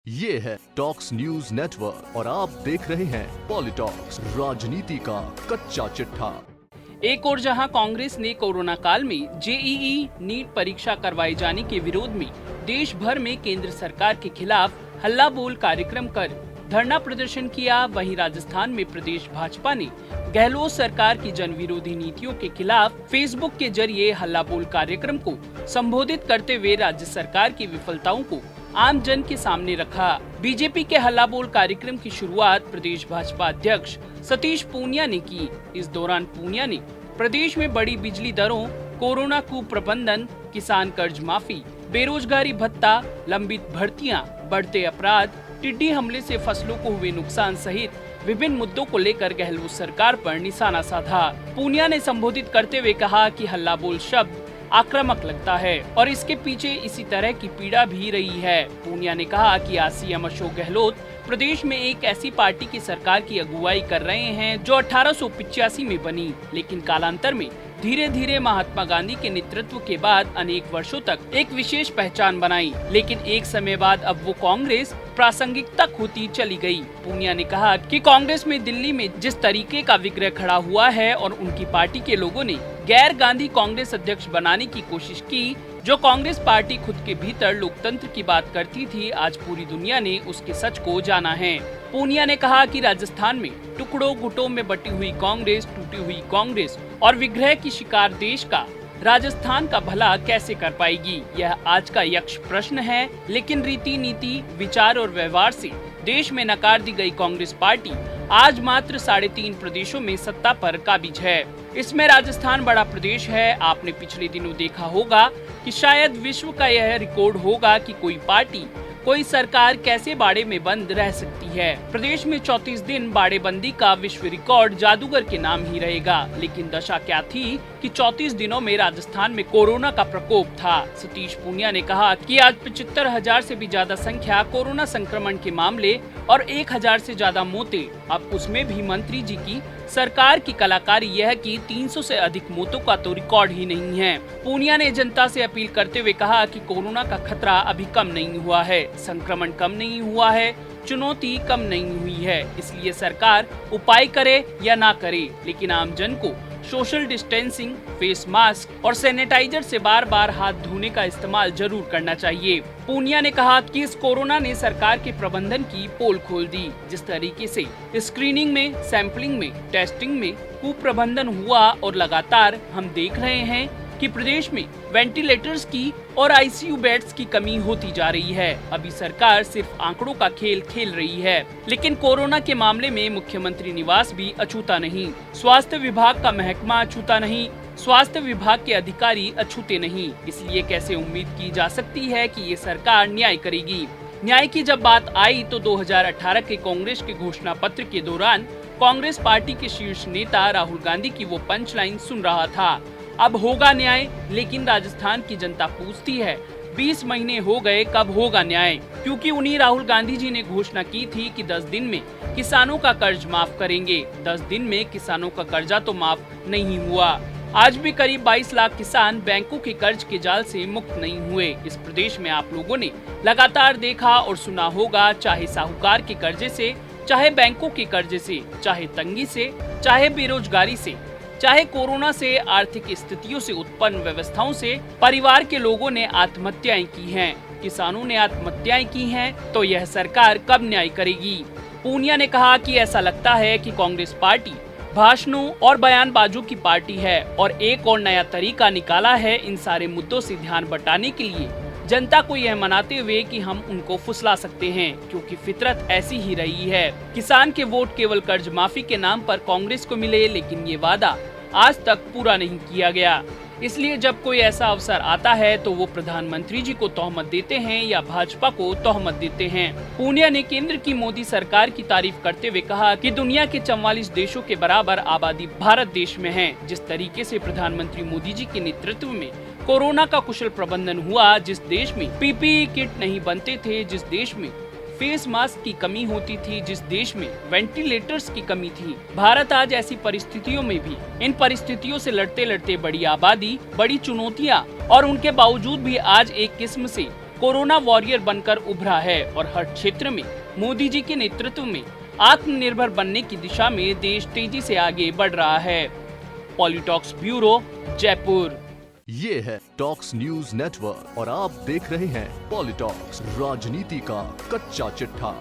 ये है talks news network और आप देख रहे हैं पॉलिटॉक्स, राजनीति का कच्चा चिट्ठा। एक और जहां कांग्रेस ने कोरोना काल में जेईई नीट परीक्षा करवाए जाने के विरोध में देश भर में केंद्र सरकार के खिलाफ हल्ला बोल कार्यक्रम कर धरना प्रदर्शन किया, वहीं राजस्थान में प्रदेश भाजपा ने गहलोत सरकार की जन विरोधी नीतियों के खिलाफ फेसबुक के जरिए हल्ला बोल कार्यक्रम को संबोधित करते हुए राज्य सरकार की विफलताओं को आम जन के सामने रखा। बीजेपी के हल्ला बोल कार्यक्रम की शुरुआत प्रदेश भाजपा अध्यक्ष सतीश पूनिया ने की। इस दौरान पूनिया ने प्रदेश में बढ़ी बिजली दरों, कोरोना कुप्रबंधन, किसान कर्ज माफी, बेरोजगारी भत्ता, लंबित भर्तियां, बढ़ते अपराध, टिड्डी हमले से फसलों को हुए नुकसान सहित विभिन्न मुद्दों को लेकर गहलोत सरकार पर निशाना साधा। पूनिया ने संबोधित करते हुए कहा कि हल्ला बोल शब्द आक्रामक लगता है और इसके पीछे इसी तरह की पीड़ा भी रही है। पूनिया ने कहा कि आज सीएम अशोक गहलोत प्रदेश में एक ऐसी पार्टी की सरकार की अगुवाई कर रहे हैं जो 1885 में बनी, लेकिन कालांतर में धीरे धीरे महात्मा गांधी के नेतृत्व के बाद अनेक वर्षों तक एक विशेष पहचान बनाई, लेकिन एक समय बाद अब वो कांग्रेस प्रासंगिकता खोती चली गई। पूनिया ने कहा कि कांग्रेस में दिल्ली में जिस तरीके का विग्रह खड़ा हुआ है और उनकी पार्टी के लोगों ने गैर गांधी कांग्रेस अध्यक्ष बनाने की कोशिश की, जो कांग्रेस पार्टी खुद के भीतर लोकतंत्र की बात करती थी, आज पूरी दुनिया ने उसके सच को जाना है। पूनिया ने कहा कि राजस्थान में टुकड़ों गुटों में बटी हुई कांग्रेस, टूटी हुई कांग्रेस और विग्रह की शिकार देश का राजस्थान का भला कैसे कर पाएगी, यह आज का यक्ष प्रश्न है। लेकिन रीति नीति, विचार और व्यवहार से देश में नकार दी गई कांग्रेस पार्टी आज मात्र 3.5 प्रदेशों में सत्ता पर काबिज है। इसमें राजस्थान बड़ा प्रदेश है। आपने पिछले दिनों देखा होगा कि शायद विश्व का यह रिकॉर्ड होगा कि कोई पार्टी, कोई सरकार कैसे बाड़े में बंद रह सकती है। प्रदेश में 34 दिन बाड़ेबंदी का विश्व रिकॉर्ड जादूगर के नाम ही रहेगा। लेकिन दशा क्या थी कि 34 दिनों में राजस्थान में कोरोना का प्रकोप था। सतीश पूनिया ने कहा कि आज 75,000 से भी ज्यादा संख्या कोरोना संक्रमण के मामले और 1,000 से ज्यादा मौतें। अब उसमें भी मंत्री जी की सरकार की कलाकारी यह कि 300 से अधिक मौतों का तो रिकॉर्ड ही नहीं है। पूनिया ने जनता से अपील करते हुए कहा कि कोरोना का खतरा अभी कम नहीं हुआ है, संक्रमण कम नहीं हुआ है, चुनौती कम नहीं हुई है। इसलिए सरकार उपाय करे या ना करे, लेकिन आम जन को सोशल डिस्टेंसिंग, फेस मास्क और सैनिटाइजर से बार बार हाथ धोने का इस्तेमाल जरूर करना चाहिए। पूनिया ने कहा कि इस कोरोना ने सरकार के प्रबंधन की पोल खोल दी। जिस तरीके से स्क्रीनिंग में, सैंपलिंग में, टेस्टिंग में कुप्रबंधन हुआ और लगातार हम देख रहे हैं कि प्रदेश में वेंटिलेटर्स की और आईसीयू बेड्स की कमी होती जा रही है। अभी सरकार सिर्फ आंकड़ों का खेल खेल रही है, लेकिन कोरोना के मामले में मुख्यमंत्री निवास भी अछूता नहीं, स्वास्थ्य विभाग का महकमा अछूता नहीं, स्वास्थ्य विभाग के अधिकारी अछूते नहीं। इसलिए कैसे उम्मीद की जा सकती है कि ये सरकार न्याय करेगी। न्याय की जब बात आई तो 2018 के कांग्रेस के घोषणा पत्र के दौरान कांग्रेस पार्टी के शीर्ष नेता राहुल गांधी की वो पंचलाइन सुन रहा था, अब होगा न्याय। लेकिन राजस्थान की जनता पूछती है 20 महीने हो गए, कब होगा न्याय? क्योंकि उन्हीं राहुल गांधी जी ने घोषणा की थी कि 10 दिन में किसानों का कर्ज माफ करेंगे। 10 दिन में किसानों का कर्जा तो माफ नहीं हुआ। आज भी करीब 22 लाख किसान बैंकों के कर्ज के जाल से मुक्त नहीं हुए। इस प्रदेश में आप लोगों ने लगातार देखा और सुना होगा, चाहे साहूकार के कर्जे से, चाहे बैंकों के कर्जे से, चाहे तंगी से, चाहे बेरोजगारी से, चाहे कोरोना से, आर्थिक स्थितियों से उत्पन्न व्यवस्थाओं से परिवार के लोगों ने आत्महत्याएं की हैं, किसानों ने आत्महत्याएं की हैं, तो यह सरकार कब न्याय करेगी? पूनिया ने कहा कि ऐसा लगता है कि कांग्रेस पार्टी भाषणों और बयानबाजों की पार्टी है और एक और नया तरीका निकाला है इन सारे मुद्दों से ध्यान बटाने के लिए, जनता को यह मनाते हुए कि हम उनको फुसला सकते हैं, क्योंकि फितरत ऐसी ही रही है। किसान के वोट केवल कर्ज माफी के नाम पर कांग्रेस को मिले, लेकिन ये वादा आज तक पूरा नहीं किया गया। इसलिए जब कोई ऐसा अवसर आता है तो वो प्रधानमंत्री जी को तोहमत देते हैं या भाजपा को तोहमत देते हैं। पूनिया ने केंद्र की मोदी सरकार की तारीफ करते हुए कहा कि दुनिया के 44 देशों के बराबर आबादी भारत देश में है। जिस तरीके से प्रधानमंत्री मोदी जी के नेतृत्व में कोरोना का कुशल प्रबंधन हुआ, जिस देश में पीपीई किट नहीं बनते थे, जिस देश में फेस मास्क की कमी होती थी, जिस देश में वेंटिलेटर्स की कमी थी, भारत आज ऐसी परिस्थितियों में भी, इन परिस्थितियों से लड़ते लड़ते, बड़ी आबादी, बड़ी चुनौतियां और उनके बावजूद भी आज एक किस्म से कोरोना वॉरियर बनकर उभरा है और हर क्षेत्र में मोदी जी के नेतृत्व में आत्मनिर्भर बनने की दिशा में देश तेजी से आगे बढ़ रहा है। पॉलिटॉक्स ब्यूरो, जयपुर। ये है टॉक्स न्यूज नेटवर्क और आप देख रहे हैं पॉलिटॉक्स, राजनीति का कच्चा चिट्ठा।